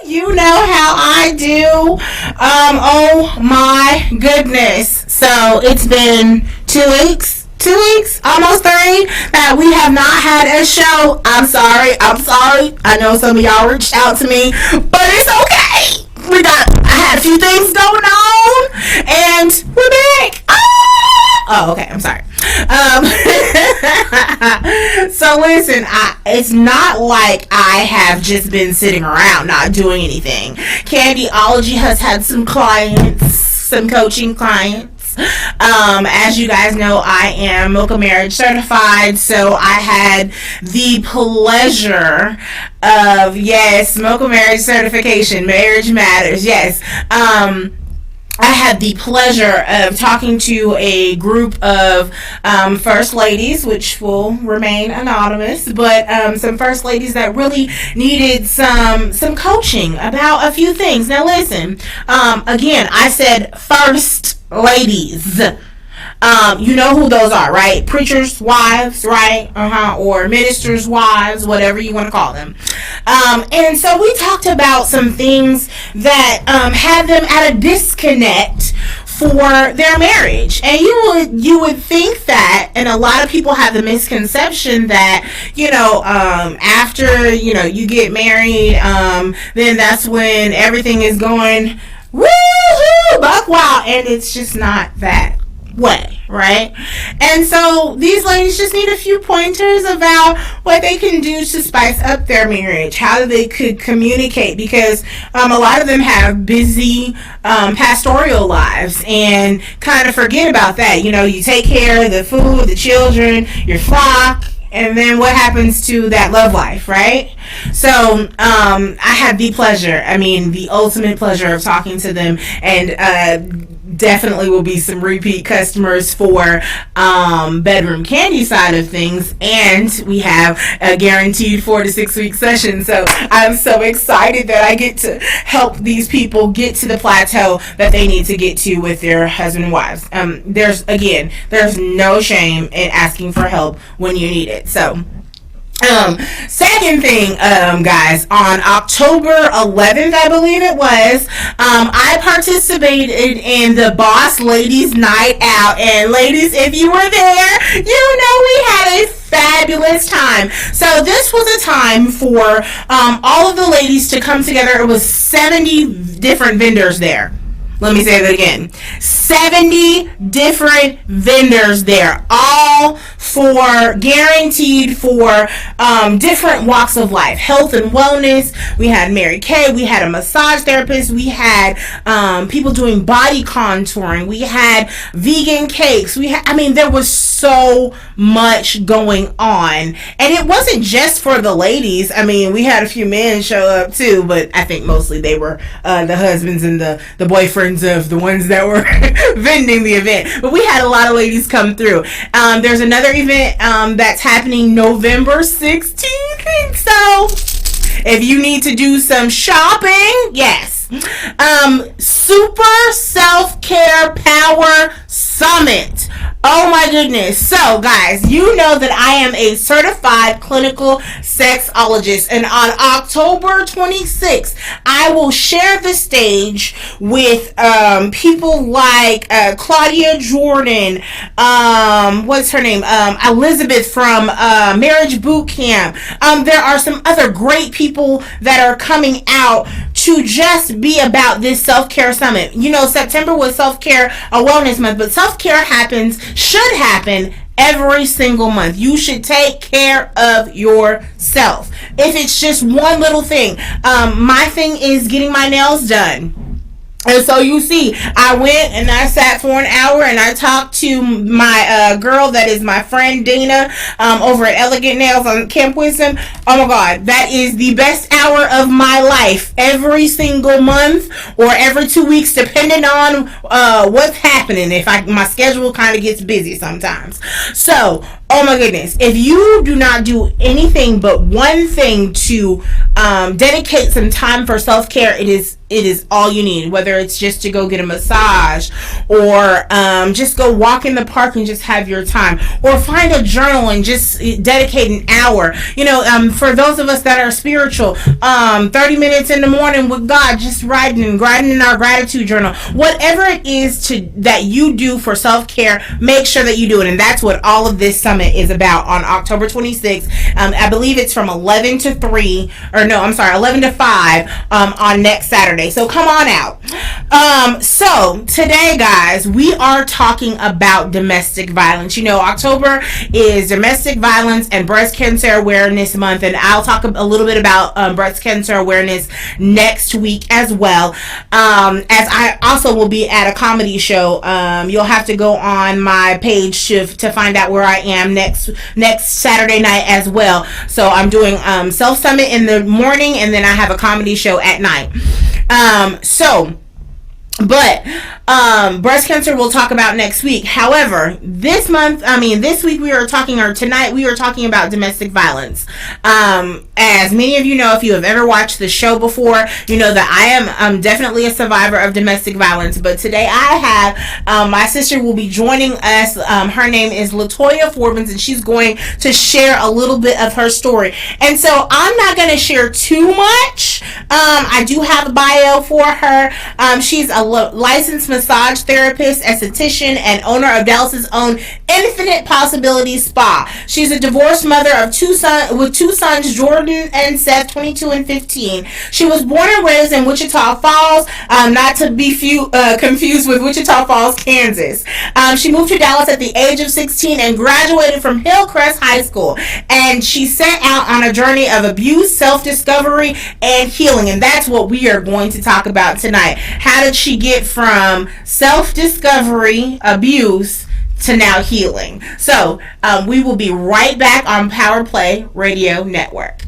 You know how I do. Oh my goodness. So it's been 2 weeks, almost 3, that we have not had a show. I'm sorry. I know some of y'all reached out to me, but it's okay. I had a few things going on, and we're back. Oh, okay. I'm sorry. So listen, it's not like I have just been sitting around not doing anything. Candyology has had some coaching clients. As you guys know, I am Mocha Marriage certified, so I had the pleasure of, yes, Mocha Marriage certification, marriage matters, yes. I had the pleasure of talking to a group of first ladies, which will remain anonymous, but some first ladies that really needed some coaching about a few things. Now listen, again, I said first ladies. You know who those are, right? Preachers' wives, right? Or ministers' wives, whatever you want to call them. And so we talked about some things that had them at a disconnect for their marriage. And you would think that, and a lot of people have the misconception that, after, you get married, then that's when everything is going woo-hoo, buck wild, and it's just not that way, right? And so these ladies just need a few pointers about what they can do to spice up their marriage, how they could communicate, because a lot of them have busy pastoral lives and kind of forget about that. You take care of the food, the children, your flock, and then what happens to that love life, right? So I had the ultimate pleasure of talking to them, and definitely will be some repeat customers for bedroom candy side of things, and we have a guaranteed 4 to 6 week session. So I'm so excited that I get to help these people get to the plateau that they need to get to with their husband and wives. There's no shame in asking for help when you need it. So second thing, guys, on October 11th, I believe it was, I participated in the Boss Ladies Night Out, and ladies, if you were there, we had a fabulous time. So this was a time for all of the ladies to come together. It was 70 different vendors there. Let me say that again. 70 different vendors there, all guaranteed for different walks of life, health and wellness. We had Mary Kay, we had a massage therapist, we had people doing body contouring, we had vegan cakes, there was so much going on, and it wasn't just for the ladies. We had a few men show up too, but I think mostly they were the husbands and the boyfriends of the ones that were vending the event. But we had a lot of ladies come through. There's another event that's happening November 16th, and so if you need to do some shopping, yes, Super Self-Care Power Summit. Oh my goodness. So guys, you know that I am a certified clinical sexologist, and on October 26th I will share the stage with people like Claudia Jordan, what's her name, Elizabeth from Marriage Boot Camp. There are some other great people that are coming out to just be about this self-care summit. September was self-care, a wellness month, but self-care should happen every single month. You should take care of yourself. If it's just one little thing, my thing is getting my nails done. And so you see, I went and I sat for an hour and I talked to my girl that is my friend Dana over at Elegant Nails on Camp Wisdom. Oh my God, that is the best hour of my life every single month or every 2 weeks, depending on what's happening. My schedule kind of gets busy sometimes. So Oh my goodness. If you do not do anything but one thing to dedicate some time for self-care, it is all you need. Whether it's just to go get a massage, or just go walk in the park and just have your time, or find a journal and just dedicate an hour. For those of us that are spiritual, 30 minutes in the morning with God, just writing in our gratitude journal. Whatever it is that you do for self-care, make sure that you do it. And that's what all of this summit is about on October 26th. I believe it's from 11 to 3, or no, I'm sorry, 11 to 5 on next Saturday. So come on out. So today, guys, we are talking about domestic violence. October is Domestic Violence and Breast Cancer Awareness Month, and I'll talk a little bit about breast cancer awareness next week as well. As I also will be at a comedy show. You'll have to go on my page to find out where I am next Saturday night as well. So I'm doing Self Summit in the morning, and then I have a comedy show at night. Breast cancer we'll talk about next week. However, this week tonight we are talking about domestic violence. As many of you know, if you have ever watched the show before, you know that I am definitely a survivor of domestic violence. But today I have my sister will be joining us. Her name is LaToya Forbins, and she's going to share a little bit of her story. And so I'm not going to share too much. I do have a bio for her. She's a licensed massage therapist, esthetician, and owner of Dallas's own Infinite Possibilities Spa. She's a divorced mother of with two sons, Jordan and Seth, 22 and 15. She was born and raised in Wichita Falls, not to be confused with Wichita Falls, Kansas. She moved to Dallas at the age of 16 and graduated from Hillcrest High School. And she set out on a journey of abuse, self-discovery, and healing. And that's what we are going to talk about tonight. How did she get from self-discovery, abuse, to now healing? So we will be right back on Power Play Radio Network.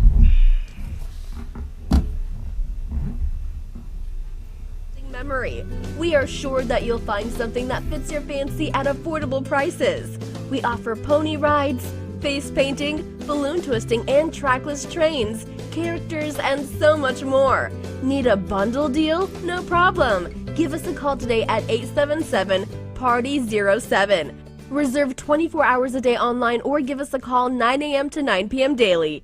Memory. We are sure that you'll find something that fits your fancy at affordable prices. We offer pony rides, face painting, balloon twisting, and trackless trains, characters, and so much more. Need a bundle deal? No problem. Give us a call today at 877-PARTY07. Reserve 24 hours a day online, or give us a call 9 a.m. to 9 p.m. daily.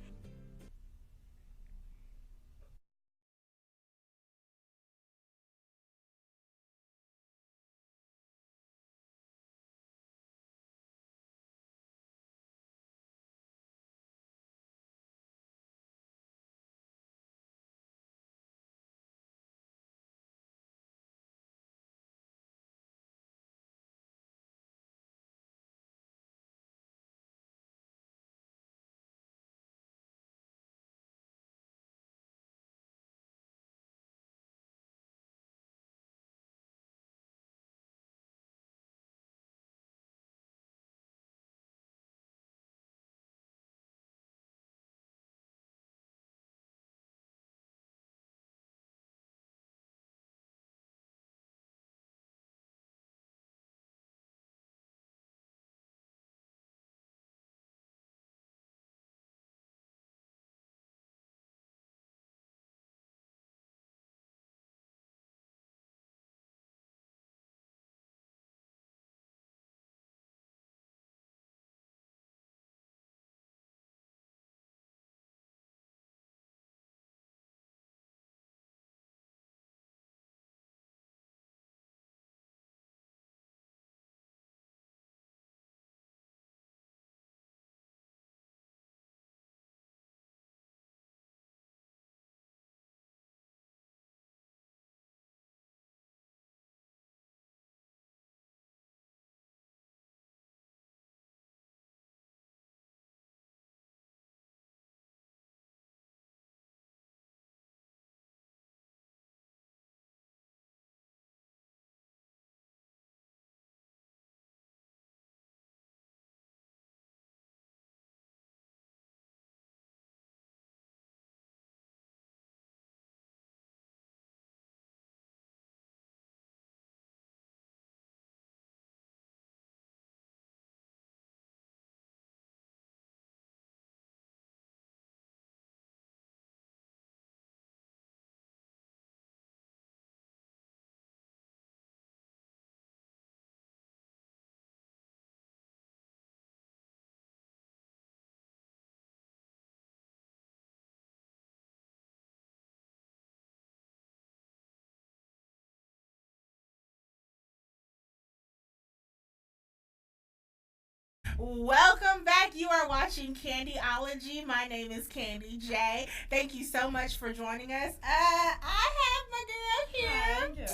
Welcome back. You are watching Candyology. My name is Candy J. Thank you so much for joining us. I have my girl here.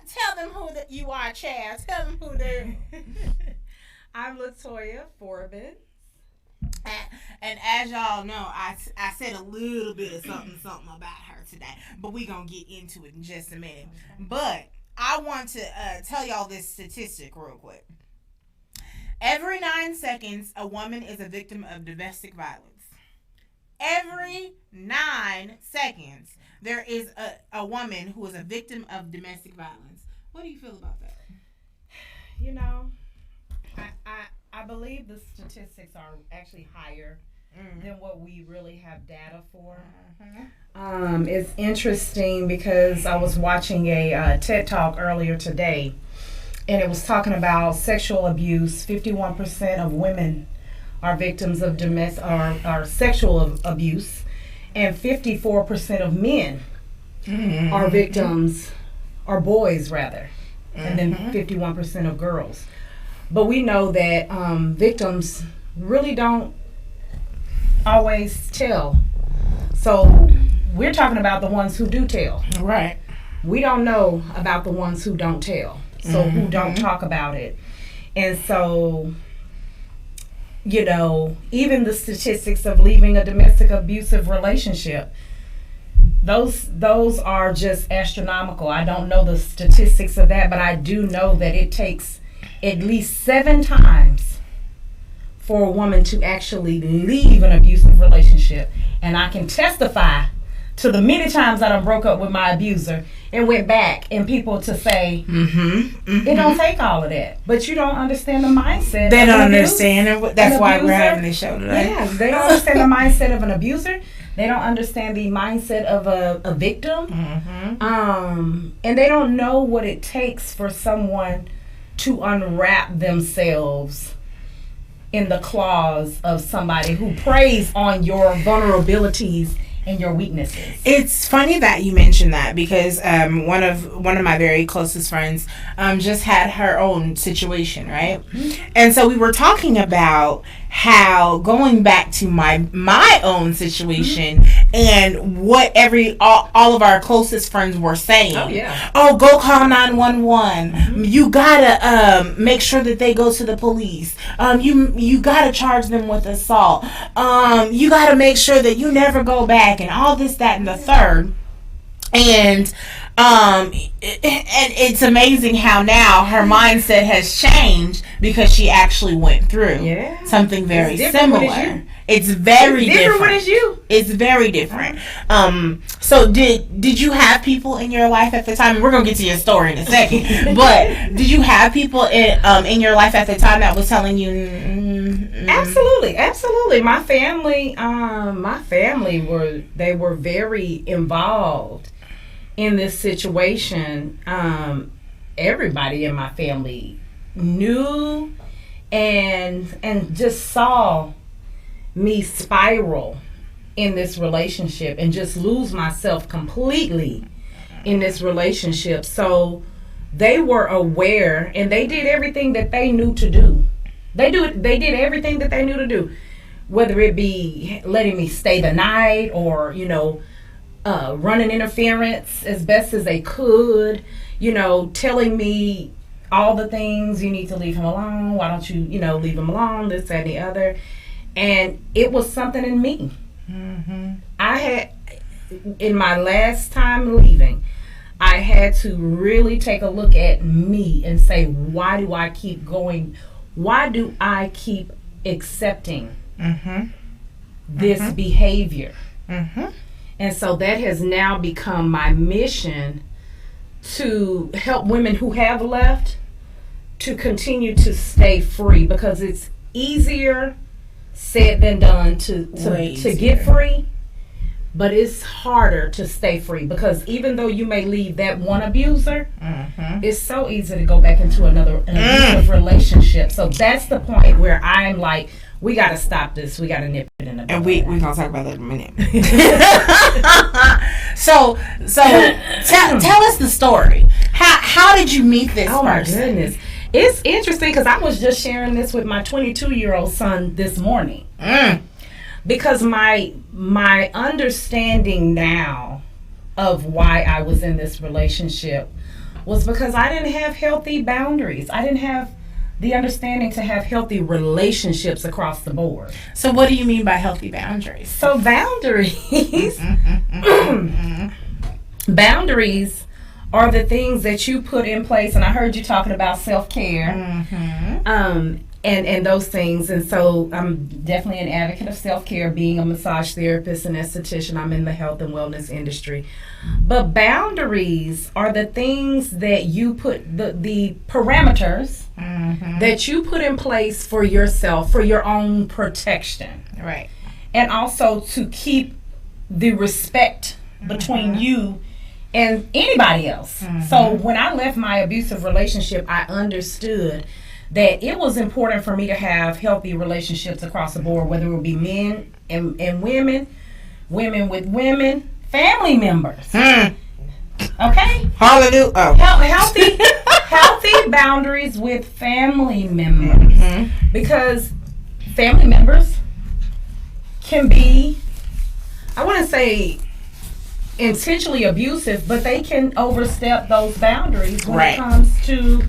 Tell them who you are, Chaz. Tell them who they are. I'm LaToya, Forbins. And as y'all know, I said a little bit of something about her today, but we're going to get into it in just a minute. Okay. But I want to tell y'all this statistic real quick. Every 9 seconds, a woman is a victim of domestic violence. Every 9 seconds, there is a woman who is a victim of domestic violence. What do you feel about that? You know, I believe the statistics are actually higher than what we really have data for. It's interesting because I was watching a TED Talk earlier today, and it was talking about sexual abuse. 51% of women are victims of are sexual abuse, and 54% of men are victims, or boys rather, and then 51% of girls. But we know that victims really don't always tell. So we're talking about the ones who do tell. Right. We don't know about the ones who don't tell. So who don't talk about it. And so, you know, even the statistics of leaving a domestic abusive relationship, those are just astronomical. I don't know the statistics of that, but I do know that it takes at least 7 times for a woman to actually leave an abusive relationship. And I can testify to the many times that I broke up with my abuser and went back, and people to say, it don't take all of that. But you don't understand the mindset. They don't understand. That's why we're having this show today. Yeah, they don't understand the mindset of an abuser. They don't understand the mindset of a victim. And they don't know what it takes for someone to unwrap themselves in the claws of somebody who preys on your vulnerabilities and your weaknesses. It's funny that you mentioned that because one of my very closest friends just had her own situation, right? And so we were talking about how going back to my own situation and what all of our closest friends were saying. Oh yeah. Oh, go call 911. You gotta make sure that they go to the police. You gotta charge them with assault. You gotta make sure that you never go back, and all this, that, and the third. And it's amazing how now her mindset has changed because she actually went through something very similar. It's very different. What is you? It's very different. So did you have people in your life at the time? We're gonna get to your story in a second. But did you have people in your life at the time that was telling you? Absolutely. My family were very involved in this situation. Everybody in my family knew and just saw me spiral in this relationship and just lose myself completely in this relationship. So they were aware, and they did everything that they knew to do. They did everything that they knew to do, whether it be letting me stay the night or, running interference as best as they could, telling me all the things, you need to leave him alone, why don't you, leave him alone, this, that, and the other. And it was something in me. I had, in my last time leaving, I had to really take a look at me and say, why do I keep going? Why do I keep accepting this behavior? And so that has now become my mission to help women who have left to continue to stay free, because it's easier said than done to get free, but it's harder to stay free, because even though you may leave that one abuser, it's so easy to go back into an abusive relationship. So that's the point where I'm like, we got to stop this. We got to nip it in the bud. And we're going to talk about that in a minute. So tell us the story. How did you meet this person? Oh, my goodness. It's interesting because I was just sharing this with my 22-year-old son this morning. Because my understanding now of why I was in this relationship was because I didn't have healthy boundaries. I didn't have the understanding to have healthy relationships across the board. So what do you mean by healthy boundaries? So boundaries, boundaries are the things that you put in place. And I heard you talking about self-care. And those things. And so I'm definitely an advocate of self-care, being a massage therapist and esthetician. I'm in the health and wellness industry. But boundaries are the things that you put, the parameters that you put in place for yourself, for your own protection. Right. And also to keep the respect between you and anybody else. So when I left my abusive relationship, I understood that it was important for me to have healthy relationships across the board, whether it would be men and women, women with women, family members. Okay? Hallelujah. Oh. Healthy boundaries with family members. Because family members can be, I wouldn't say intentionally abusive, but they can overstep those boundaries when it comes to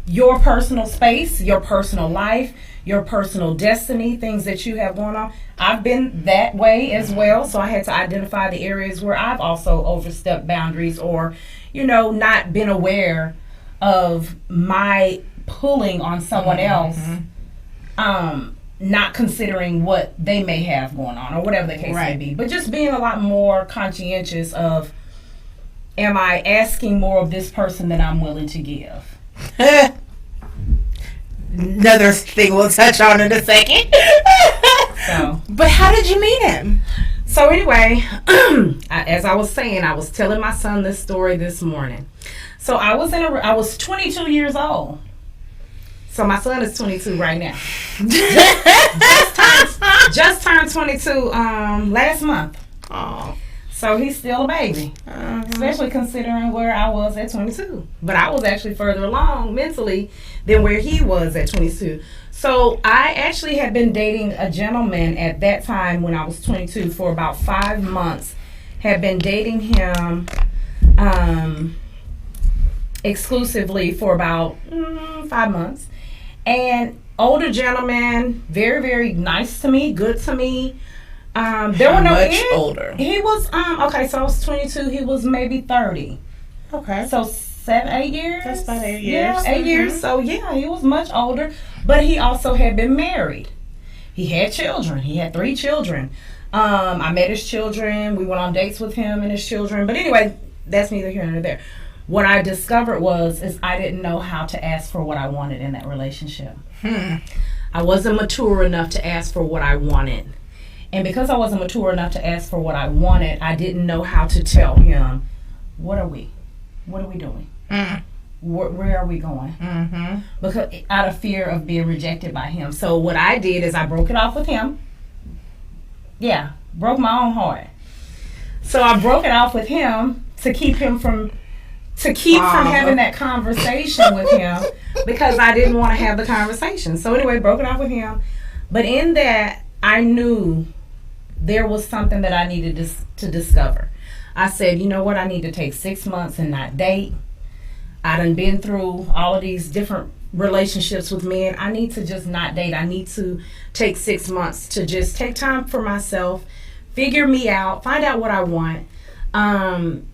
your personal space, your personal life, your personal destiny, things that you have going on. I've been that way as well, so I had to identify the areas where I've also overstepped boundaries or, not been aware of my pulling on someone else, not considering what they may have going on or whatever the case may be. But just being a lot more conscientious of, am I asking more of this person than I'm willing to give? Another thing we'll touch on in a second. But how did you meet him? So anyway, as I was saying, I was telling my son this story this morning. So I was 22 years old. So my son is 22 right now. just turned 22 last month. Oh. So he's still a baby, especially considering where I was at 22. But I was actually further along mentally than where he was at 22. So I actually had been dating a gentleman at that time when I was 22 for about 5 months. Had been dating him exclusively for about 5 months. And older gentleman, very, very nice to me, good to me. There were no much older. He was okay. So I was 22. He was maybe 30. Okay. So 8 years. That's about 8 years. Yeah, 8 years. So yeah, he was much older, but he also had been married. He had children. He had 3 children. I met his children. We went on dates with him and his children. But anyway, that's neither here nor there. What I discovered is I didn't know how to ask for what I wanted in that relationship. I wasn't mature enough to ask for what I wanted. And because I wasn't mature enough to ask for what I wanted, I didn't know how to tell him, what are we doing? Where are we going? Because out of fear of being rejected by him. So what I did is I broke it off with him. Yeah, broke my own heart. So I broke it off with him to keep from having that conversation with him because I didn't want to have the conversation. So anyway, broke it off with him. But in that, I knew there was something that I needed to discover. I said, you know what? I need to take 6 months and not date. I done been through all of these different relationships with men. I need to just not date. I need to take 6 months to just take time for myself, figure me out, find out what I want, and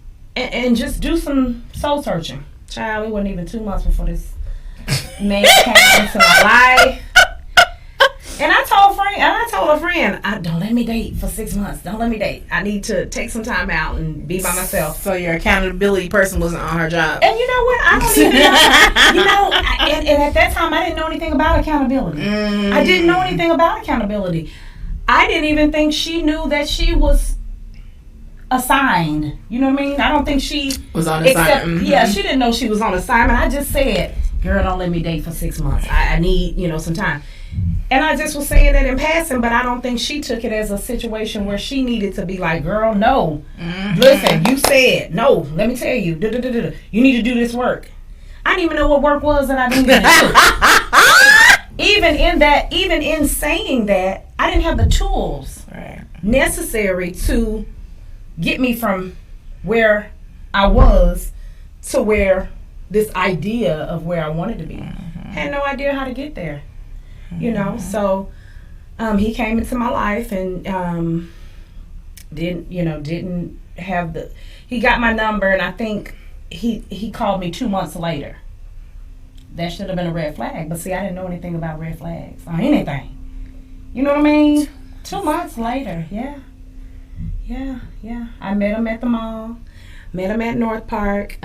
just do some soul searching. Child, it wasn't even 2 months before this man came into my life. And I told a friend, don't let me date for 6 months. Don't let me date. I need to take some time out and be by myself. So your accountability person wasn't on her job. And you know what? I don't even know. And at that time, I didn't know anything about accountability. I didn't know anything about accountability. I didn't even think she knew that she was assigned. You know what I mean? I don't think she was on assignment. Yeah, she didn't know she was on assignment. I just said, girl, don't let me date for 6 months. I need, some time. And I just was saying that in passing, but I don't think she took it as a situation where she needed to be like, girl, no. Listen, you said, no, let me tell you, you need to do this work. I didn't even know what work was, and I didn't even do. Even in saying that, I didn't have the tools necessary to get me from where I was to where this idea of where I wanted to be. Had no idea how to get there. You know, so he came into my life and didn't have the. He got my number, and I think he called me 2 months later. That should have been a red flag, but see, I didn't know anything about red flags or anything. You know what I mean? 2 months later, yeah. I met him at the mall. Met him at North Park.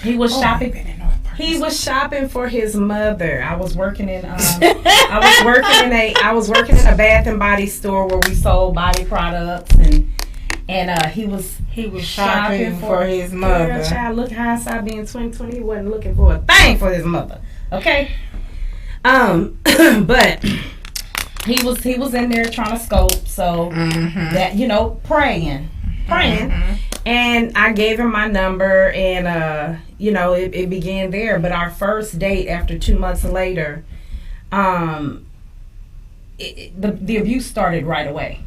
He was shopping. He was shopping for his mother. I was working in I was working in a Bath and Body store where we sold body products, and he was shopping for his mother. Girl, child, look, hindsight being 2020, he wasn't looking for a thing for his mother. Okay. But he was in there trying to scope, so that praying. And I gave him my number, and it began there. But our first date, after 2 months later, the abuse started right away.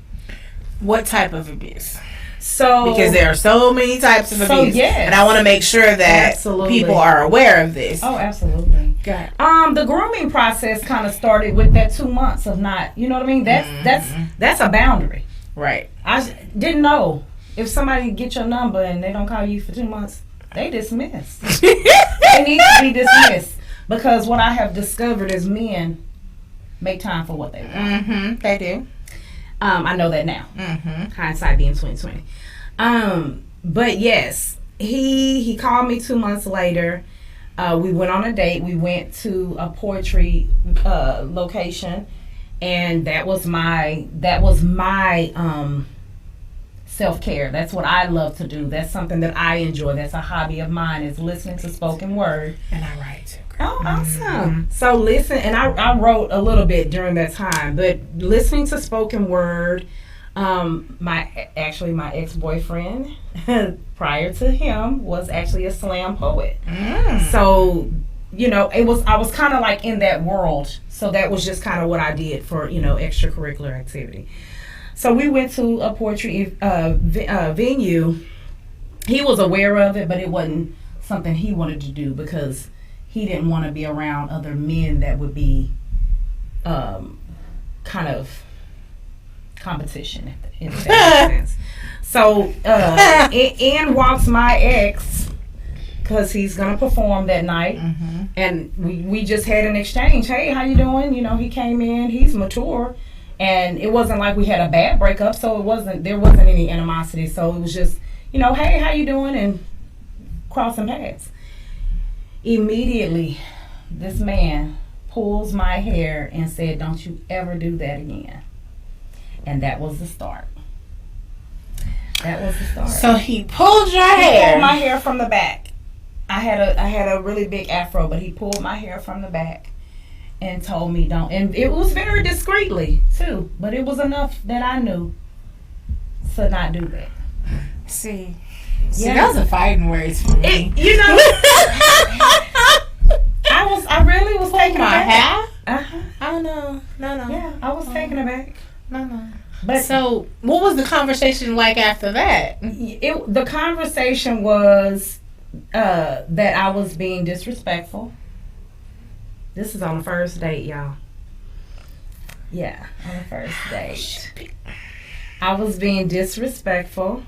What type of abuse? So, because there are so many types of abuse, and I want to make sure that people are aware of this. Oh, absolutely. Got it. The grooming process kind of started with that 2 months of not, you know what I mean? That's a boundary, right? I didn't know if somebody get your number and they don't call you for 2 months, they dismissed. They need to be dismissed, because what I have discovered is men make time for what they want. They do. I know that now. Hindsight being 2020. But yes, he called me 2 months later. We went on a date. We went to a poetry location, and that was my self-care. That's what I love to do. That's something that I enjoy. That's a hobby of mine, is listening to spoken word. And I write too. Oh, awesome. So listen, and I wrote a little bit during that time, but listening to spoken word, my ex-boyfriend prior to him was actually a slam poet. So, I was kind of like in that world. So that was just kind of what I did for, extracurricular activity. So we went to a poetry venue. He was aware of it, but it wasn't something he wanted to do, because he didn't want to be around other men that would be kind of competition, in that sense. So in walks my ex, because he's going to perform that night. And we just had an exchange. Hey, how you doing? He came in. He's mature. And it wasn't like we had a bad breakup, so there wasn't any animosity. So it was just, hey, how you doing? And crossing paths. Immediately, this man pulls my hair and said, "Don't you ever do that again." And that was the start. So he pulled your hair. He pulled my hair from the back. I had a really big afro, but he pulled my hair from the back and told me don't. And it was very discreetly too, but it was enough that I knew to not do that. See, those are fighting words for me. I really was taken aback. Oh no. Yeah, I was taken aback. No. But so, what was the conversation like after that? The conversation was that I was being disrespectful. This is on the first date, y'all. Yeah, on the first date. I was being disrespectful.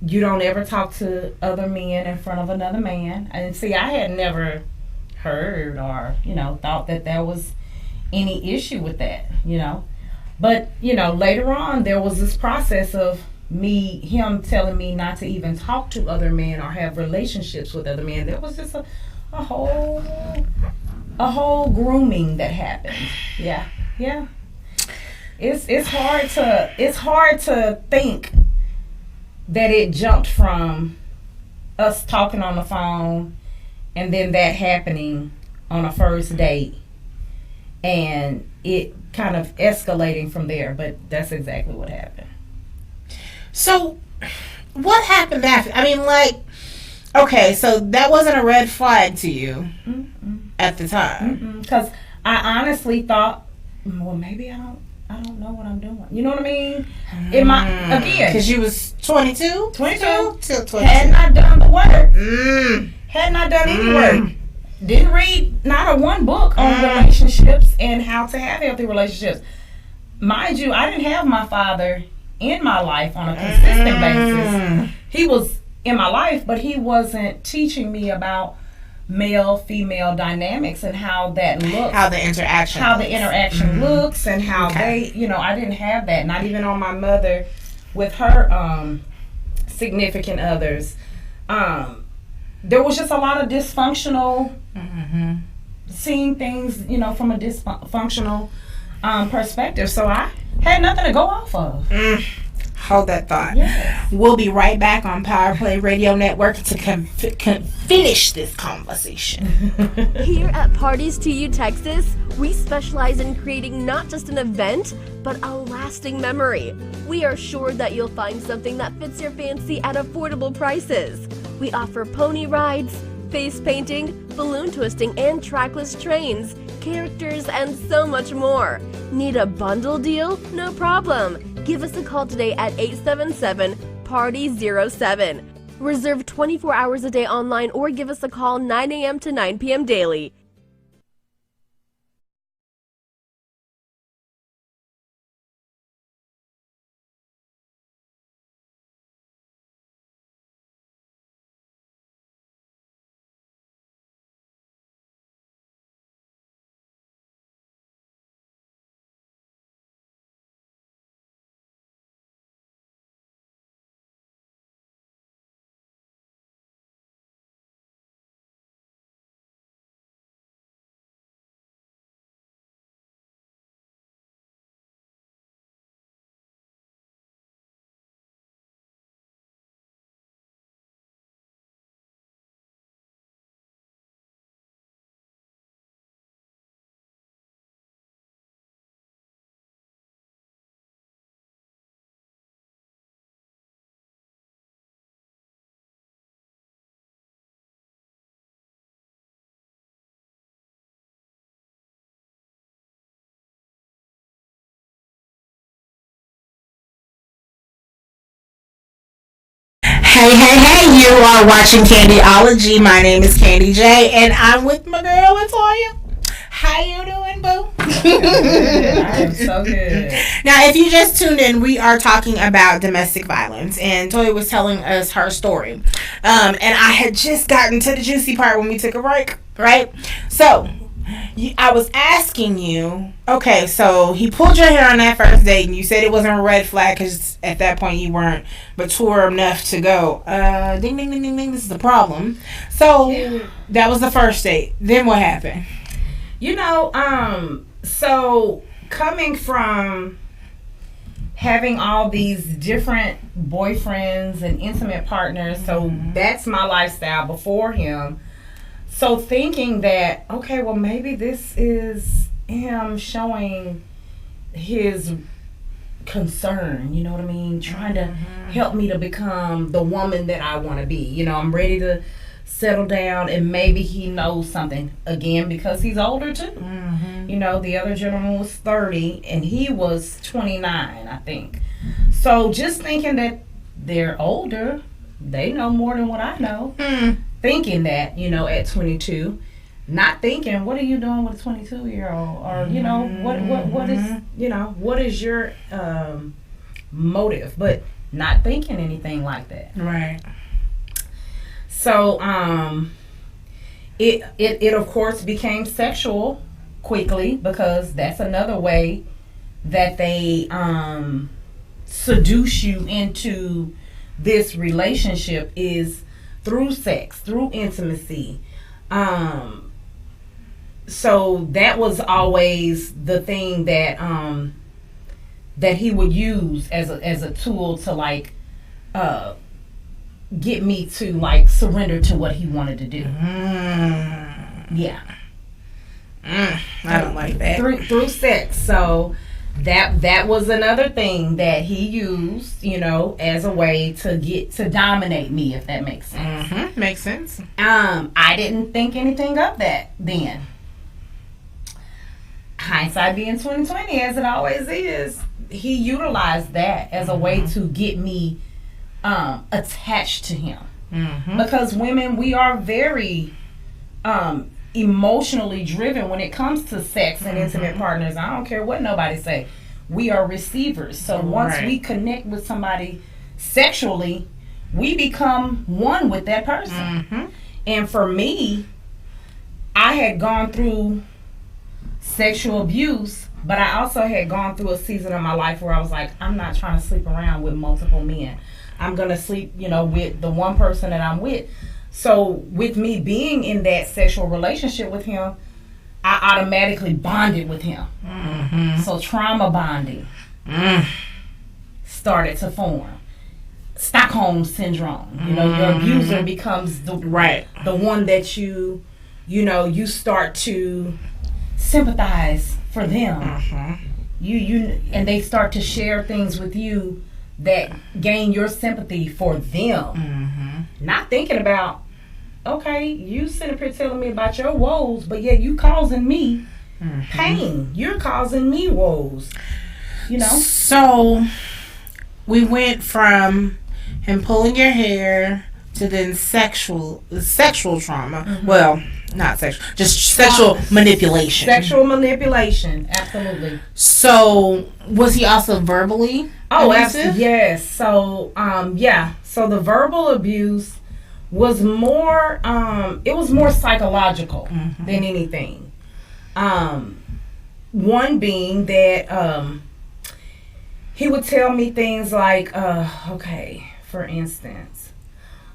You don't ever talk to other men in front of another man. And see, I had never heard or, thought that there was any issue with that, But, later on, there was this process of him telling me not to even talk to other men or have relationships with other men. There was just a whole grooming that happened. Yeah. It's hard to think that it jumped from us talking on the phone and then that happening on a first date and it kind of escalating from there, but that's exactly what happened. So what happened after? I mean, Okay, so that wasn't a red flag to you at the time. Because I honestly thought, well, maybe I don't know what I'm doing. You know what I mean? Again, because you was 22 22. till 22. Had not done the work. Had not done any work. Didn't read not a one book on relationships and how to have healthy relationships. Mind you, I didn't have my father in my life on a consistent basis. He was in my life, but he wasn't teaching me about male-female dynamics and how that looks. How the interaction looks and how they, I didn't have that. Not even on my mother with her significant others. There was just a lot of dysfunctional, seeing things, from a dysfunctional perspective. So I had nothing to go off of. Hold that thought. Yes. We'll be right back on Power Play Radio Network to finish this conversation. Here at Parties to You Texas, we specialize in creating not just an event, but a lasting memory. We are sure that you'll find something that fits your fancy at affordable prices. We offer pony rides, face painting, balloon twisting, and trackless trains, characters, and so much more. Need a bundle deal? No problem. Give us a call today at 877-PARTY07. Reserve 24 hours a day online or give us a call 9 a.m. to 9 p.m. daily. Hey, you are watching Candyology. My name is Candy J, and I'm with my girl, LaToya. How you doing, boo? I am so good. Now, if you just tuned in, we are talking about domestic violence, and Toya was telling us her story. And I had just gotten to the juicy part when we took a break, right? So, I was asking you, okay, so he pulled your hair on that first date, and you said it wasn't a red flag because at that point you weren't mature enough to go, ding, ding, ding, ding, ding, this is the problem. So, that was the first date. Then what happened? So coming from having all these different boyfriends and intimate partners, so that's my lifestyle before him. So thinking that, okay, well, maybe this is him showing his concern, you know what I mean? Trying to help me to become the woman that I want to be. I'm ready to settle down, and maybe he knows something, again, because he's older too. The other gentleman was 30, and he was 29, I think. So just thinking that they're older, they know more than what I know. Thinking that, at 22, not thinking, what are you doing with a 22-year-old? Or, what is your motive? But not thinking anything like that. Right. So, it of course became sexual quickly, because that's another way that they seduce you into this relationship, is through sex, through intimacy. So that was always the thing that that he would use as a tool to get me to surrender to what he wanted to do. Yeah. I don't like that. Through sex. So that was another thing that he used, as a way to dominate me, if that makes sense. Mm-hmm. Makes sense. I didn't think anything of that then. Hindsight being 2020, as it always is, he utilized that as a way to get me attached to him. Mm-hmm. Because women, we are very emotionally driven when it comes to sex and intimate partners. I don't care what nobody say. We are receivers. So once we connect with somebody sexually, we become one with that person. Mm-hmm. And for me, I had gone through sexual abuse, but I also had gone through a season of my life where I was like, I'm not trying to sleep around with multiple men. I'm going to sleep, with the one person that I'm with. So with me being in that sexual relationship with him, I automatically bonded with him. Mm-hmm. So trauma bonding started to form. Stockholm syndrome. Your abuser becomes the one that you start to sympathize for them. Mm-hmm. You and they start to share things with you that gain your sympathy for them. Mm-hmm. Not thinking about, okay, you sitting up here telling me about your woes, but yet you causing me pain. You're causing me woes. So we went from him pulling your hair to then sexual trauma. Mm-hmm. Well, not sexual, just sexual manipulation. Sexual manipulation, absolutely. So was he also verbally abusive? Yes. So So the verbal abuse was more it was more psychological than anything. One being that he would tell me things like, okay, for instance,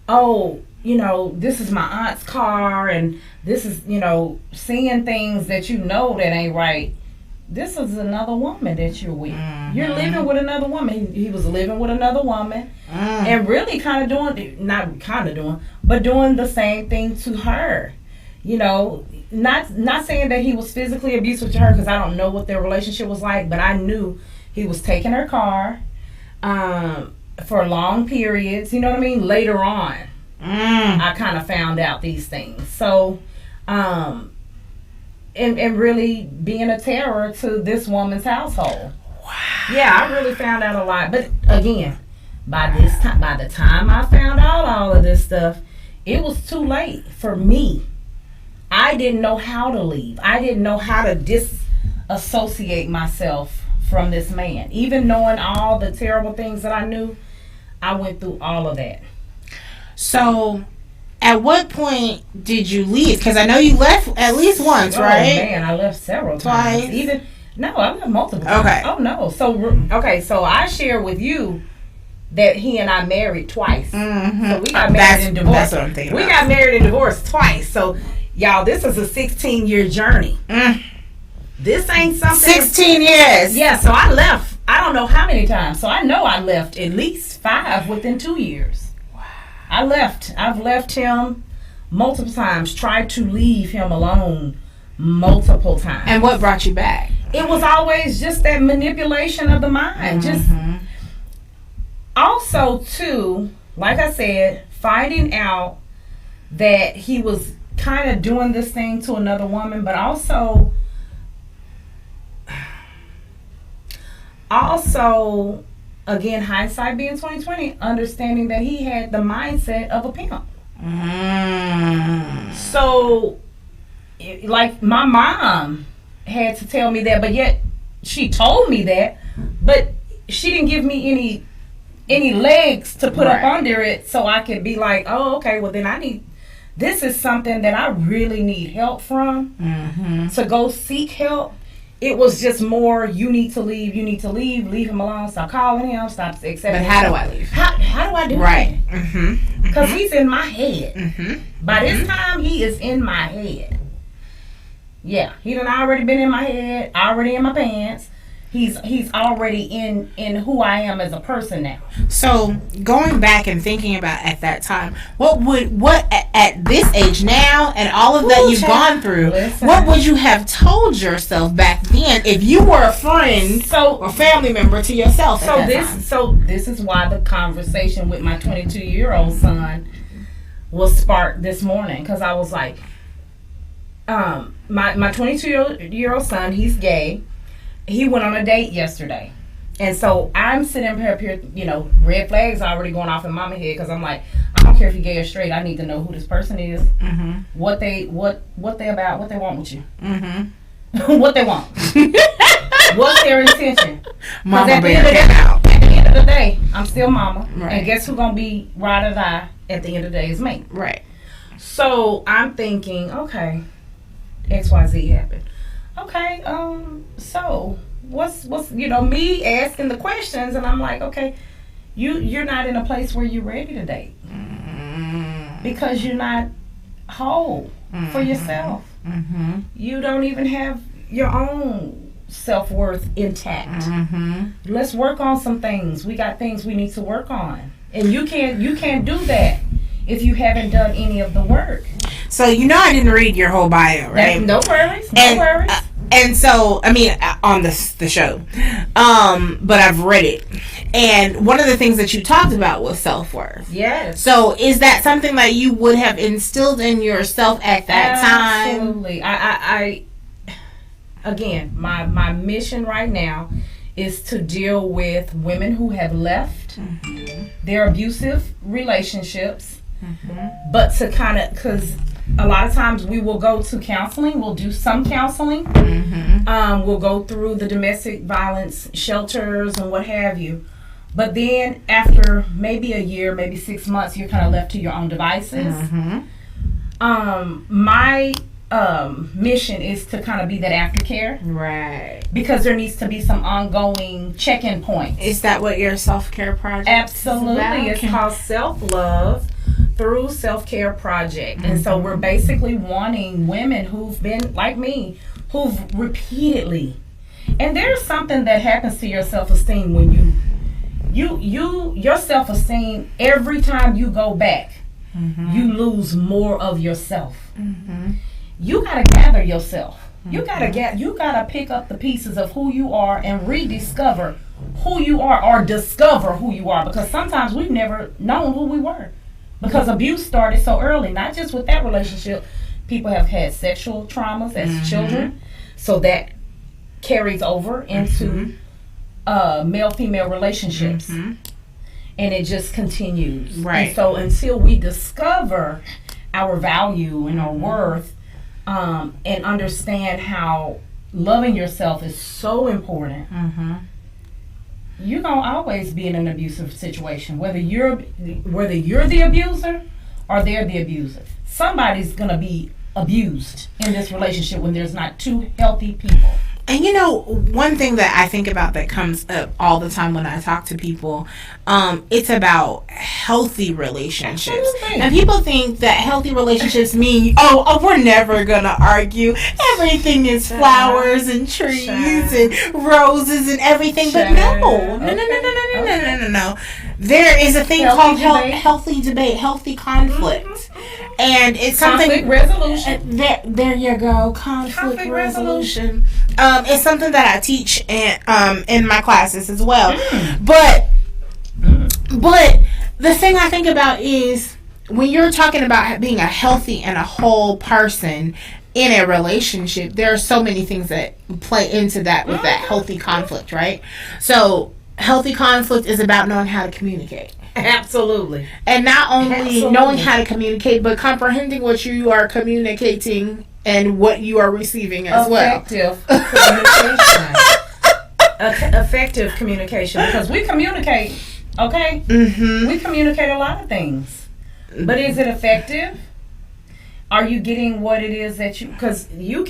this is my aunt's car, and this is, seeing things that that ain't right. This is another woman that you're with. Mm-hmm. You're living with another woman. He was living with another woman and really doing the same thing to her. Not saying that he was physically abusive to her, because I don't know what their relationship was like, but I knew he was taking her car for long periods. You know what I mean? Later on, I kind of found out these things. So, and really being a terror to this woman's household. Wow. Yeah, I really found out a lot. But again, by the time I found out all of this stuff, it was too late for me. I didn't know how to leave. I didn't know how to disassociate myself from this man. Even knowing all the terrible things that I knew, I went through all of that. So, at what point did you leave? Because I know you left at least once, right? Oh man, I left several times. Twice? I left multiple times. Okay. Oh no. So I share with you that he and I married twice. Mm-hmm. So we got married and divorced. That's what I'm thinking. We got married and divorced twice. So y'all, this is a 16-year journey. This ain't something. 16 years. Yeah. So I left. I don't know how many times. So I know I left at least 5 within 2 years. I've left him multiple times, tried to leave him alone multiple times. And what brought you back? It was always just that manipulation of the mind. Just also, too, like I said, finding out that he was kind of doing this thing to another woman, but also, again, hindsight being 2020, understanding that he had the mindset of a pimp. So, like, my mom had to tell me that, but yet she told me that, but she didn't give me any legs to put up under it so I could be like, oh, okay, well then this is something that I really need help from, to go seek help. It was just more, you need to leave leave him alone, stop calling him, stop accepting him. But how do I leave? How do I do that? Right. Because he's in my head. By this time, he is in my head. Yeah, he done already been in my head, already in my pants. He's already in who I am as a person now. So going back and thinking about at that time, what at this age now and all of that you've gone through, what would you have told yourself back then if you were a friend or family member to yourself? So this is why the conversation with my 22-year-old son was sparked this morning, because I was like, my 22-year-old son, he's gay. He went on a date yesterday. And so I'm sitting up here, red flags already going off in mama head, because I'm like, I don't care if you're gay or straight. I need to know who this person is, what they about, what they want with you, what they want, what's their intention. Mama bear at the end of the day, I'm still mama, right. And guess who's gonna be ride or die at the end of the day is me. Right. So I'm thinking, okay, XYZ happened. Okay, so what's me asking the questions, and I'm like, okay, you're not in a place where you're ready to date because you're not whole for yourself. You don't even have your own self-worth intact. Let's work on some things. We got things we need to work on, and you can't do that if you haven't done any of the work. So I didn't read your whole bio, right? No worries. No worries. And so, I mean, on the show, but I've read it. And one of the things that you talked about was self-worth. Yes. So is that something that you would have instilled in yourself at that time? Absolutely. I again, my mission right now is to deal with women who have left their abusive relationships, but to kind of, because a lot of times we will go to counseling. We'll do some counseling. We'll go through the domestic violence shelters and what have you. But then after maybe a year, maybe 6 months, you're kind of left to your own devices. My mission is to kind of be that aftercare. Right. Because there needs to be some ongoing check-in points. Is that what your self-care project Absolutely. is about? It's called Self-Love Through Self-Care Project. And so we're basically wanting women who've been, like me, who've repeatedly, and there's something that happens to your self-esteem when your self-esteem, every time you go back, you lose more of yourself. You gotta gather yourself. You gotta pick up the pieces of who you are and rediscover who you are, or discover who you are, because sometimes we've never known who we were. Because abuse started so early, not just with that relationship. People have had sexual traumas as children, so that carries over into male-female relationships, and it just continues. Right. And so until we discover our value and our worth, and understand how loving yourself is so important, you're gonna always be in an abusive situation, whether you're the abuser or they're the abuser. Somebody's gonna be abused in this relationship when there's not two healthy people. And one thing that I think about that comes up all the time when I talk to people, it's about healthy relationships. Absolutely. And people think that healthy relationships mean, we're never gonna argue. Everything is flowers and trees and roses and everything. But no. There is a thing called healthy debate, healthy conflict. And it's something. Conflict resolution. There you go. Conflict resolution. It's something that I teach in my classes as well. But the thing I think about is when you're talking about being a healthy and a whole person in a relationship, there are so many things that play into that with that healthy conflict, right? So healthy conflict is about knowing how to communicate. Absolutely. And not only knowing how to communicate, but comprehending what you are communicating and what you are receiving as Effective communication. Effective communication. Because we communicate, okay? We communicate a lot of things. But is it effective? Are you getting what it is that you... Because you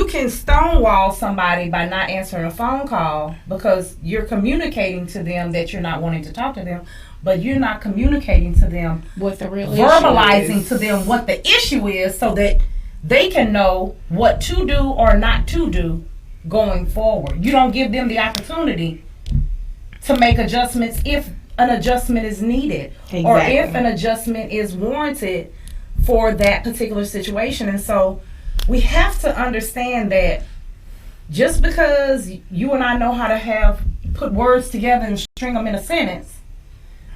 can stonewall somebody by not answering a phone call because you're communicating to them that you're not wanting to talk to them, but you're not communicating to them what the real verbalizing issue to them what the issue is, so that they can know what to do or not to do going forward. You don't give them the opportunity to make adjustments if an adjustment is needed, or if an adjustment is warranted for that particular situation. And so we have to understand that just because you and I know how to put words together and string them in a sentence,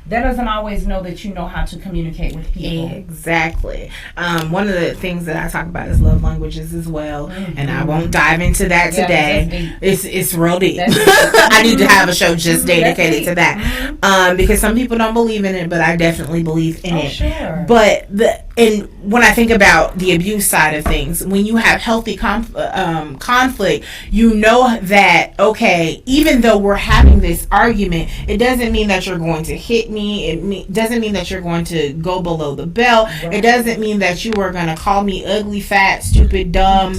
that doesn't always know that you know how to communicate with people. Exactly. One of the things that I talk about is love languages as well, and I won't dive into that today. It's real deep. I need to have a show just dedicated to that, because some people don't believe in it, but I definitely believe in it. Sure. But and when I think about the abuse side of things, when you have healthy conflict, you know that, okay, even though we're having this argument, it doesn't mean that you're going to hit me. It doesn't mean that you're going to go below the belt. Right. It doesn't mean that you are going to call me ugly, fat, stupid, dumb.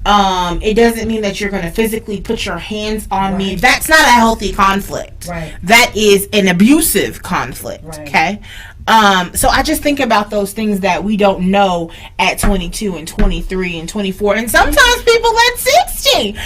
It doesn't mean that you're going to physically put your hands on me. That's not a healthy conflict. Right. That is an abusive conflict. Right. Okay. So I just think about those things that we don't know at 22 and 23 and 24, and sometimes people at 60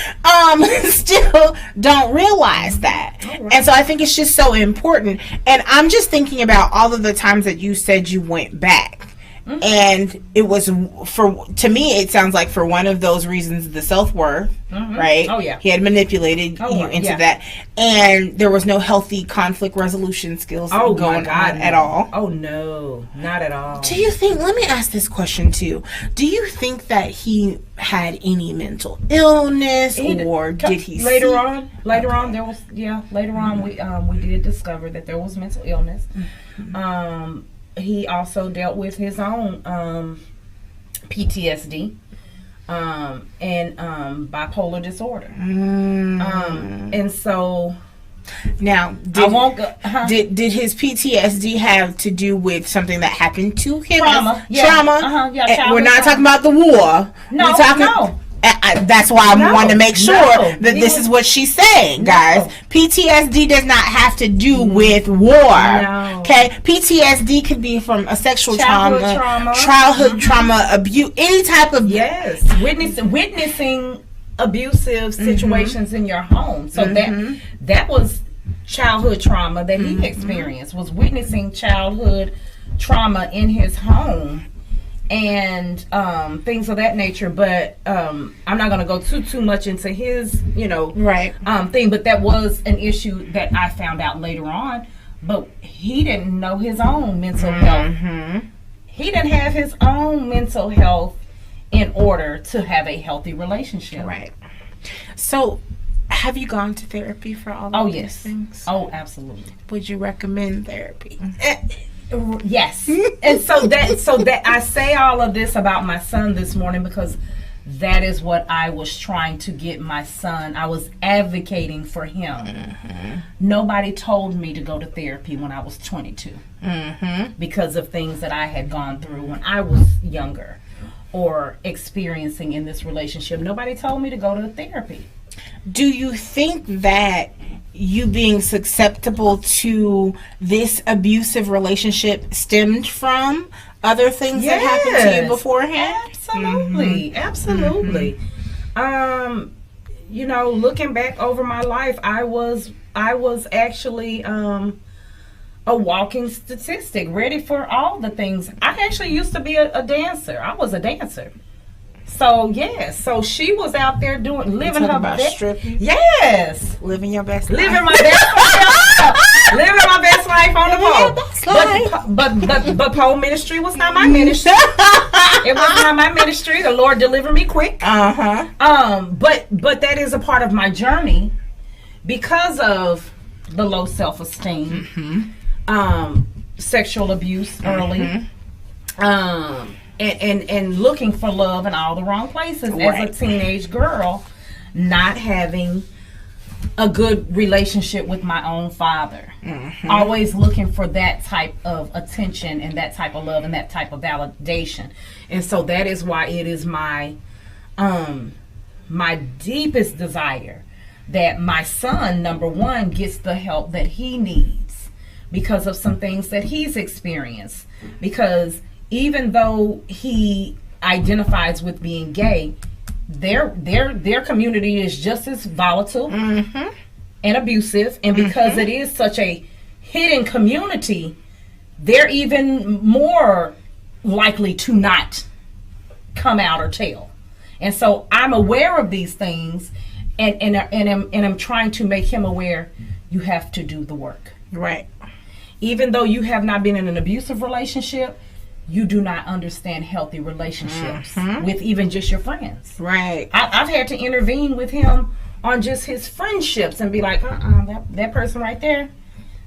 still don't realize that. Right. And so I think it's just so important. And I'm just thinking about all of the times that you said you went back. Mm-hmm. And it was to me, it sounds like for one of those reasons, the self-worth, right? Oh, yeah. He had manipulated you into that. And there was no healthy conflict resolution skills going on at all. Oh, no, not at all. Do you think, let me ask this question too. Do you think that he had any mental illness, or did he later on there was, later on we did discover that there was mental illness. Mm-hmm. He also dealt with his own PTSD and bipolar disorder. And so now, did his PTSD have to do with something that happened to him? Trauma. We're not talking about the war. No. That's why I wanted to make sure that this is what she's saying, guys. PTSD does not have to do with war. Okay, PTSD could be from a sexual childhood trauma, abuse, any type of witnessing abusive situations in your home. So that was childhood trauma that he experienced, was witnessing childhood trauma in his home. And things of that nature, but I'm not going to go too much into his, thing. But that was an issue that I found out later on. But he didn't know his own mental health. He didn't have his own mental health in order to have a healthy relationship. Right. So, have you gone to therapy for all of these things? Oh, absolutely. Would you recommend therapy? Yes. And so that I say all of this about my son this morning because that is what I was trying to get my son. I was advocating for him. Nobody told me to go to therapy when I was 22 because of things that I had gone through when I was younger or experiencing in this relationship. Nobody told me to go to therapy. Do you think that you being susceptible to this abusive relationship stemmed from other things that happened to you beforehand? Absolutely. Looking back over my life, I was actually a walking statistic, ready for all the things. I actually used to be a dancer. I was a dancer. So she was out there living her best. Stripping? Yes, living your best life. Living my best life. Living my best life on the pole. But pole ministry was not my ministry. It was not my ministry. The Lord delivered me quick. But that is a part of my journey because of the low self-esteem, sexual abuse early. And looking for love in all the wrong places as a teenage girl, not having a good relationship with my own father. Always looking for that type of attention and that type of love and that type of validation. And so that is why it is my deepest desire that my son, number one, gets the help that he needs because of some things that he's experienced. Because even though he identifies with being gay, their community is just as volatile Mm-hmm. and abusive, and because it is such a hidden community, they're even more likely to not come out or tell. And so I'm aware of these things, and I'm trying to make him aware. You have to do the work. Right. Even though you have not been in an abusive relationship, you do not understand healthy relationships with even just your friends. Right. I've had to intervene with him on just his friendships and be like, that person right there,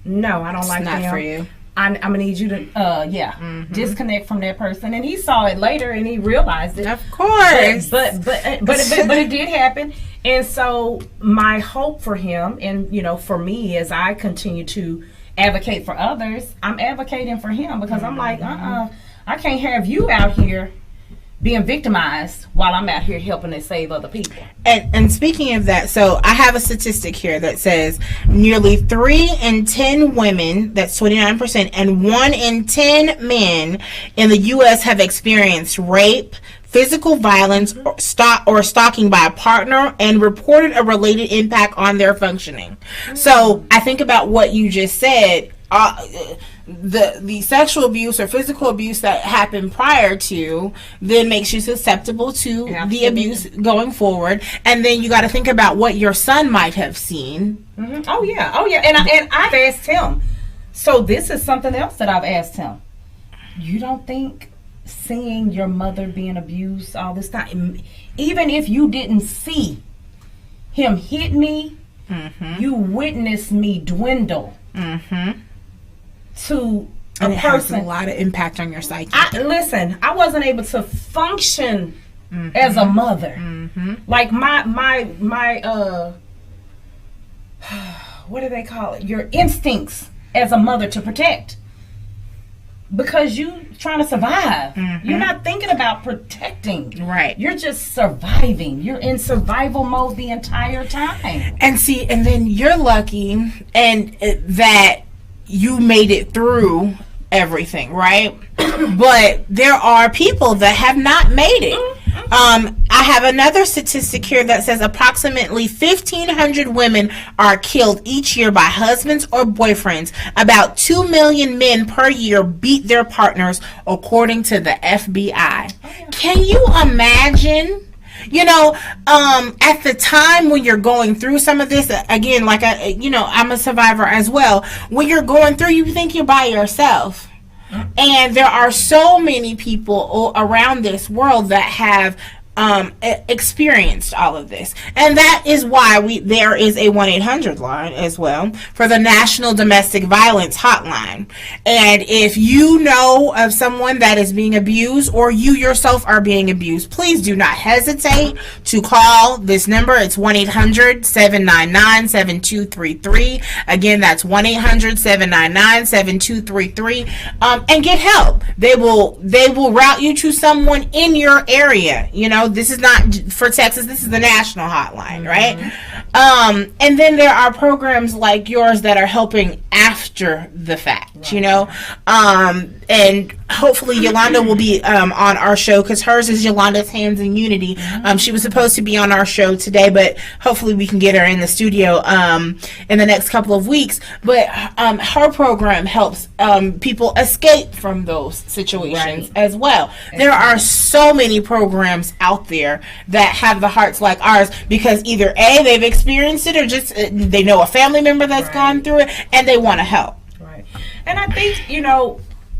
no, I don't like not them. for you. I'm gonna need you to disconnect from that person. And he saw it later and he realized it. Of course. But it did happen. And so my hope for him, and for me, as I continue to advocate for others, I'm advocating for him, because I'm like, I can't have you out here being victimized while I'm out here helping to save other people. And speaking of that, so I have a statistic here that says nearly 3 in 10 women, that's 29%, and 1 in 10 men in the U.S. have experienced rape, physical violence, or stalking by a partner, and reported a related impact on their functioning. So I think about what you just said. The sexual abuse or physical abuse that happened prior to then makes you susceptible to the abuse going forward, and then you got to think about what your son might have seen. Oh yeah, and I've asked him. So this is something else that I've asked him. You don't think seeing your mother being abused all this time, even if you didn't see him hit me, you witnessed me dwindle to And a it has person. a lot of impact on your psyche. I wasn't able to function as a mother. Like my what do they call it? Your instincts as a mother to protect. Because you trying to survive. You're not thinking about protecting. Right. You're just surviving. You're in survival mode the entire time. And see, and then you're lucky and that you made it through everything, right? But there are people that have not made it. I have another statistic here that says approximately 1,500 women are killed each year by husbands or boyfriends. About 2 million men per year beat their partners, according to the FBI. Can you imagine? At the time when you're going through some of this, again, like I'm a survivor as well. When you're going through, you think you're by yourself. And there are so many people around this world that have experienced all of this, and that is why there is a 1-800 line as well for the National Domestic Violence Hotline. And if you know of someone that is being abused, or you yourself are being abused, please do not hesitate to call this number. It's 1-800-799-7233. Again, that's 1-800-799-7233, and get help. They will route you to someone in your area. This is not for Texas. This is the national hotline, right? And then there are programs like yours that are helping after the fact, and hopefully Yolanda will be on our show, because hers is Yolanda's Hands in Unity. She was supposed to be on our show today, but hopefully we can get her in the studio in the next couple of weeks. But her program helps people escape from those situations as well. There are so many programs out there that have the hearts like ours, because either A, they've experienced it, or just they know a family member that's gone through it, and they want to help. Right. And I think,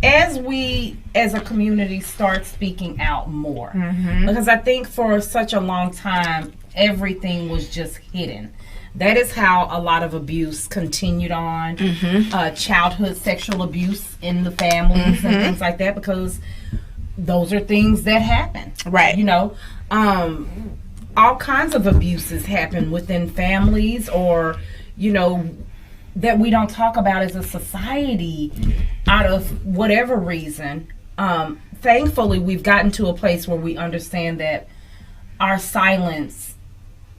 as we as a community start speaking out more, because I think for such a long time everything was just hidden. That is how a lot of abuse continued on, childhood sexual abuse in the families and things like that, because those are things that happen. Right. All kinds of abuses happen within families, or, that we don't talk about as a society out of whatever reason. Thankfully, we've gotten to a place where we understand that our silence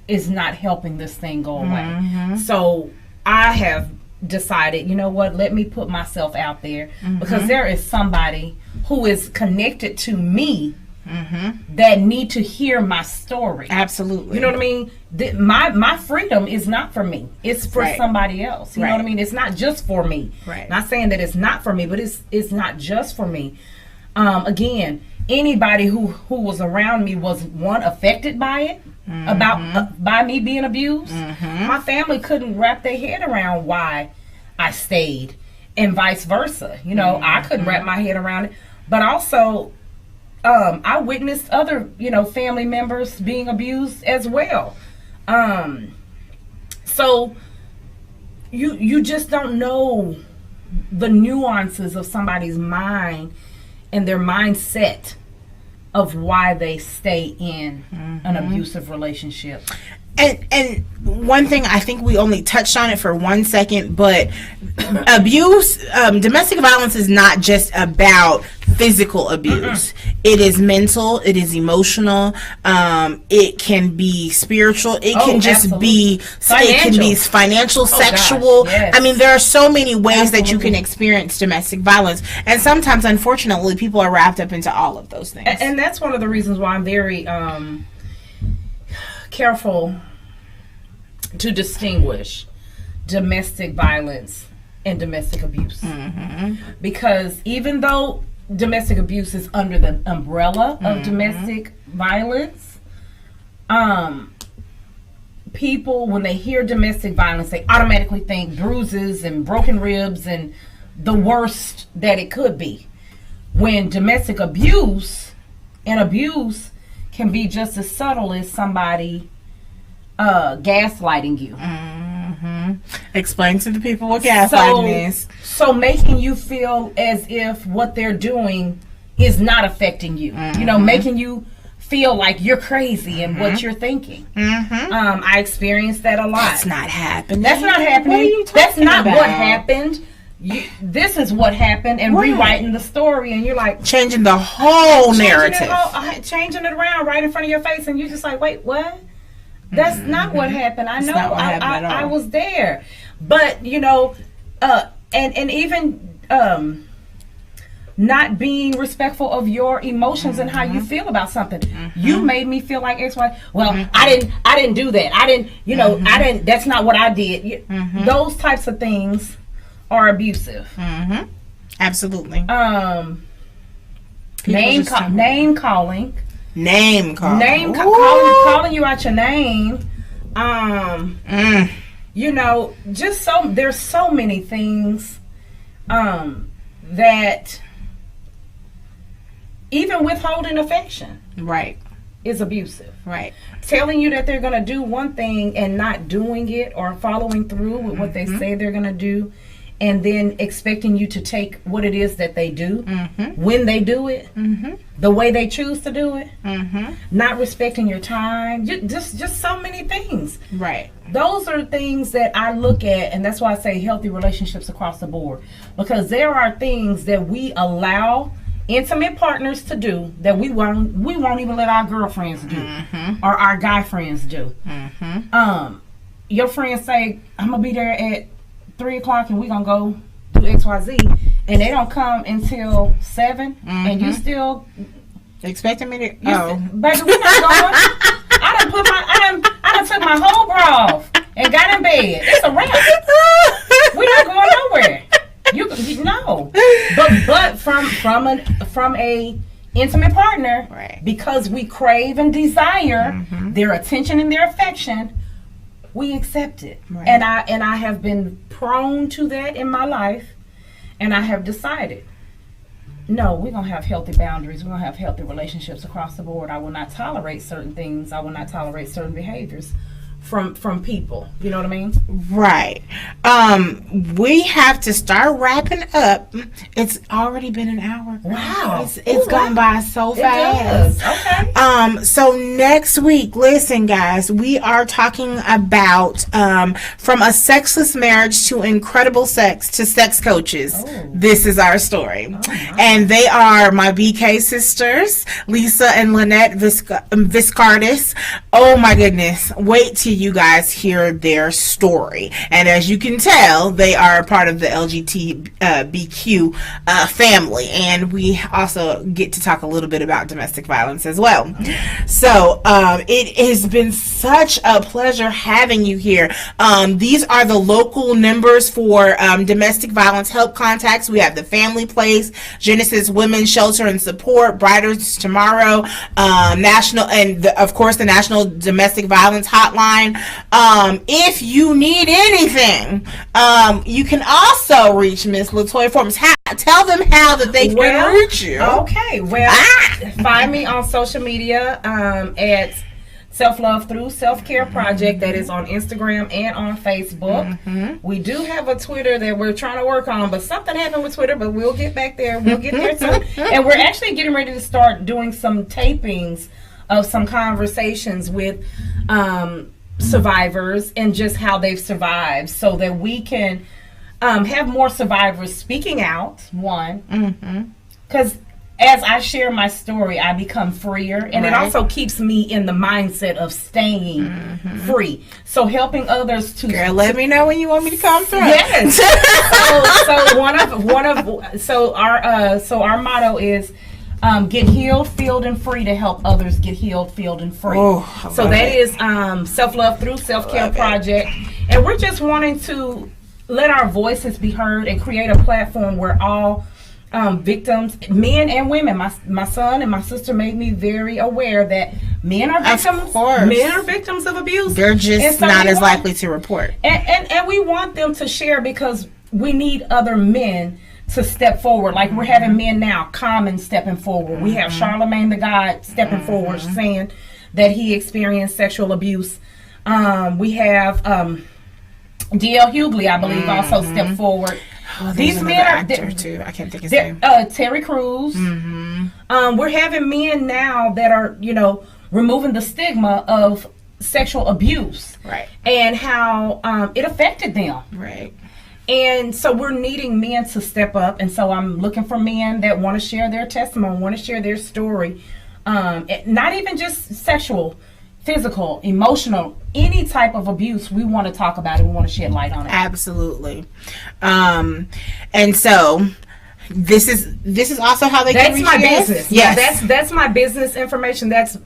is not helping this thing go away. So I have decided, let me put myself out there, because there is somebody who is connected to me that need to hear my story. Absolutely. You know what I mean? My freedom is not for me. It's for somebody else. You know what I mean? It's not just for me. Right. Not saying that it's not for me, but it's not just for me. Again, anybody who was around me was affected by it, by me being abused. My family couldn't wrap their head around why I stayed, and vice versa. You know, I couldn't wrap my head around it. But also, I witnessed other, family members being abused as well. So you just don't know the nuances of somebody's mind and their mindset of why they stay in an abusive relationship. And one thing, I think we only touched on it for 1 second, but abuse, domestic violence is not just about physical abuse. It is mental, it is emotional, it can be spiritual, it can just be financial. It can be financial, sexual. Yes. I mean, there are so many ways that you can experience domestic violence, and sometimes, unfortunately, people are wrapped up into all of those things. And that's one of the reasons why I'm very careful to distinguish domestic violence and domestic abuse, because even though domestic abuse is under the umbrella of domestic violence, people, when they hear domestic violence, they automatically think bruises and broken ribs and the worst that it could be, when domestic abuse can be just as subtle as somebody gaslighting you. Explain to the people what gaslighting is. So making you feel as if what they're doing is not affecting you. Making you feel like you're crazy and what you're thinking. I experienced that a lot. That's not happening. That's not happening. What are you talking That's not about? what happened. This is what happened, and rewriting the story, and you're like changing the whole narrative, changing it around right in front of your face, and you're just like, wait, what? That's not what happened. I know. I was there, but and even not being respectful of your emotions and how you feel about something. You made me feel like X, Y. Well, I didn't do that. I didn't. I didn't. That's not what I did. Those types of things are abusive. Absolutely. Name calling, calling you out your name. Just there's so many things that even withholding affection is abusive. Telling you that they're going to do one thing and not doing it, or following through with what they say they're going to do, and then expecting you to take what it is that they do when they do it, the way they choose to do it, not respecting your time, just so many things. Those are things that I look at, and that's why I say healthy relationships across the board, because there are things that we allow intimate partners to do that we won't even let our girlfriends do or our guy friends do. Your friends say, I'm gonna be there at 3:00 and we're gonna go do XYZ, and they don't come until 7, and you still expecting me to baby, we're not going. I done took my whole bra off and got in bed. It's a wrap. We're not going nowhere. You know, but from a intimate partner, because we crave and desire their attention and their affection, we accept it. And I have been prone to that in my life, and I have decided, no, we're going to have healthy boundaries. We're going to have healthy relationships across the board. I will not tolerate certain things. I will not tolerate certain behaviors from people. You know what I mean? We have to start wrapping up. It's already been an hour. Wow. It's gone by so fast. Okay. So next week, listen guys, we are talking about from a sexless marriage to incredible sex to sex coaches. This is our story. And they are my BK sisters, Lisa and Lynette Viscardis. Oh my goodness. Wait till you guys hear their story. And as you can tell, they are part of the LGBTQ family, and we also get to talk a little bit about domestic violence as well. So it has been such a pleasure having you here. These are the local numbers for domestic violence help contacts. We have the Family Place, Genesis Women's Shelter and Support, Briders Tomorrow, National, and of course the National Domestic Violence Hotline. If you need anything, you can also reach Miss LaToya Forbins. Tell them how that they can reach you. Okay, well, find me on social media at Self Love Through Self Care Project. That is on Instagram and on Facebook. We do have a Twitter that we're trying to work on, but something happened with Twitter, but we'll get back there. We'll get there soon. And we're actually getting ready to start doing some tapings of some conversations with survivors and just how they've survived, so that we can have more survivors speaking out, because as I share my story, I become freer, and it also keeps me in the mindset of staying free. So helping others to let me know when you want me to come through. Yes. So our motto is get healed, filled, and free to help others get healed, filled, and free. So that is Self Love Through Self Care Project, and we're just wanting to let our voices be heard and create a platform where all victims, men and women. My son and my sister made me very aware that men are victims. Men are victims of abuse. They're just not as likely to report. And we want them to share, because we need other men to step forward. Like we're having men now, Common stepping forward. We have Charlemagne the God stepping forward, saying that he experienced sexual abuse. We have D.L. Hughley, I believe, also stepped forward. These men are actor too. I can't think his name. Terry Crews. We're having men now that are, removing the stigma of sexual abuse, and how it affected them, And so we're needing men to step up, and so I'm looking for men that want to share their testimony, want to share their story, not even just sexual, physical, emotional, any type of abuse. We want to talk about it. We want to shed light on it. Absolutely. And so this is also how they can reach my you. business. Yes. That's my business information. That's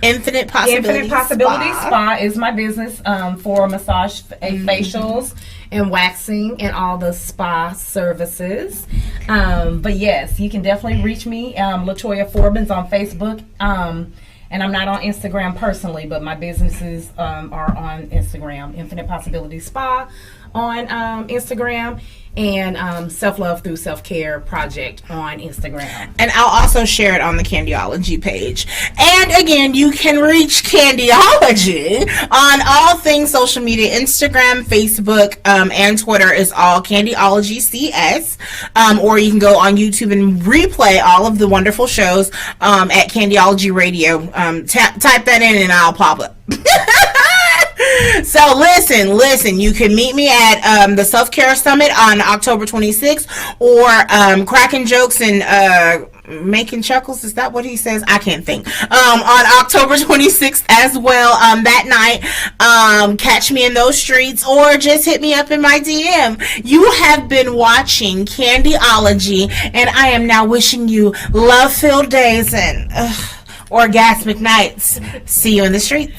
Infinite Possibility Spa is my business for massage, facials, and waxing, and all the spa services. But yes, you can definitely reach me, LaToya Forbins on Facebook. And I'm not on Instagram personally, but my businesses are on Instagram. Infinite Possibility Spa on Instagram, and Self Love Through Self Care Project on Instagram. And I'll also share it on the Candyology page. And again, you can reach Candyology on all things social media. Instagram, Facebook, and Twitter is all Candyology CS. Or you can go on YouTube and replay all of the wonderful shows at Candyology Radio. Type that in and I'll pop up. So listen, you can meet me at the Self-Care Summit on October 26th, or cracking jokes and making chuckles. Is that what he says? I can't think. On October 26th as well, that night. Catch me in those streets, or just hit me up in my DM. You have been watching Candyology, and I am now wishing you love-filled days and orgasmic nights. See you in the streets.